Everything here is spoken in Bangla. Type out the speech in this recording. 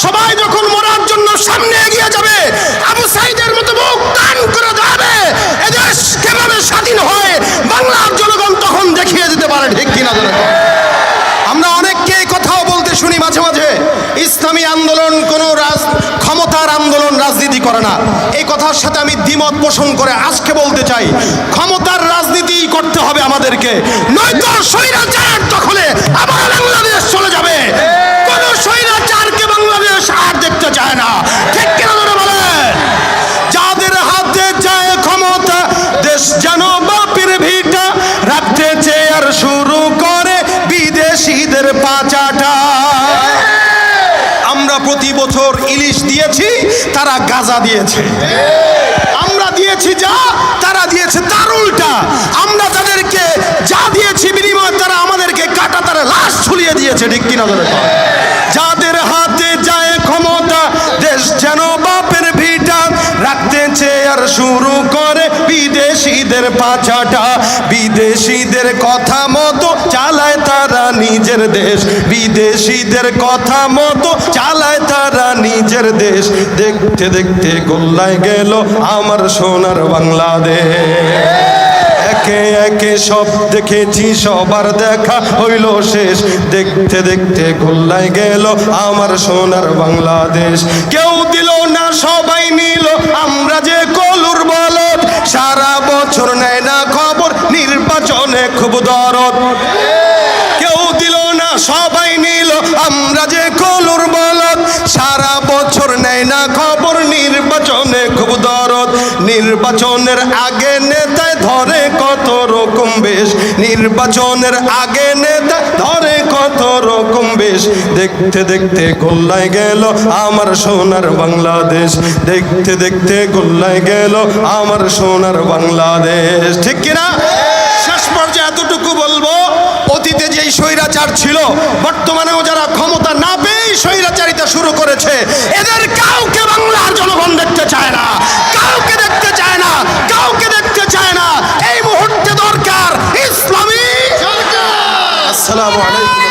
সবাই যখন মরার জন্য সামনে এগিয়ে যাবে, আবু সাইদের মতো মুখ টান করে যাবে, এদেশ কিভাবে স্বাধীন হয় বাংলার জনগণ তখন দেখিয়ে দিতে পারে। ঠিক কিনা? আমরা অনেককে কথাও বলতে শুনি মাঝে মাঝে, ইসলামী আন্দোলন কোনো ক্ষমতার আন্দোলন, রাজনীতি করে না। এই কথার সাথে আমি দ্বিমত পোষণ করে আজকে বলতে চাই, ক্ষমতার রাজনীতি করতে হবে আমাদেরকে, নয়তো স্বৈরাচার দখলে আবার বাংলাদেশ চলে যাবে। কোন স্বৈরাচারকে বাংলাদেশ আর দেখতে চায় না। ঠিক কিনা বলেন? যাদের হাতে যায় ক্ষমতা, দেশ যেন বাপের ভিটা, রাখতে চেয়ার শুরু করে বিদেশিদের পাচাটা। আমরা প্রতি বছর ইলিশ দিয়েছি, তারা গাঁজা দিয়েছে। আমরা দিয়েছি যা, তারা দিয়েছে তার উল্টা। আমরা তাদেরকে যা দিয়েছি বিনিময়ে তারা আমাদেরকে কাটা তারা লাশ ঝুলিয়ে দিয়েছে। ঠিক কিনা? যাদের হাতে যায় ক্ষমতা, দেশ যেন বাপের ভিটা, রাখতে চেয়ার শুরু করে বিদেশিদের পাচাটা। বিদেশিদের কথা মতো চালায় তারা নিজের দেশ, বিদেশিদের কথা মতো চালায় তারা নিজের দেশ। দেখতে দেখতে গোল্লায় গেল আমার সোনার বাংলাদেশ। একে একে সব দেখেছি, সবার দেখা হইল শেষ। দেখতে দেখতে গোল্লায় গেল আমার সোনার বাংলাদেশ। কেউ দিল না, সবাই নিল, আমরা যে কলুর বলদ। সারা বছর নেয় না খবর, নির্বাচনে খুব দরদ। কেউ দিল না, সবাই নিল, আমরা যে কলুর বলদ। সারা বছর নেয় না খবর, নির্বাচনে খুব দরদ। নির্বাচনের আগে নেতায় ধরে কত রকম বেশ, নির্বাচনের আগে নেতা ধরে কত রকম বেশ। দেখতে দেখতে গোল্লায় গেল আমার সোনার বাংলাদেশ। দেখতে দেখতে গোল্লায় গেল আমার সোনার বাংলাদেশ। ঠিক কিনা? শেষ পর্যায়ে এতটুকু বলবো, অতীতে যেই স্বৈরাচার ছিল, বর্তমানেও যারা ক্ষমতা না পেয়ে স্বৈরাচারিতা শুরু করেছে, এদের কাউকে বাংলার জনগণ দেখতে চায় না, কাউকে দেখতে চায় না, কাউকে দেখতে চায় না। এই মুহূর্তে দরকার ইসলামী সরকার। আসসালামু আলাইকুম।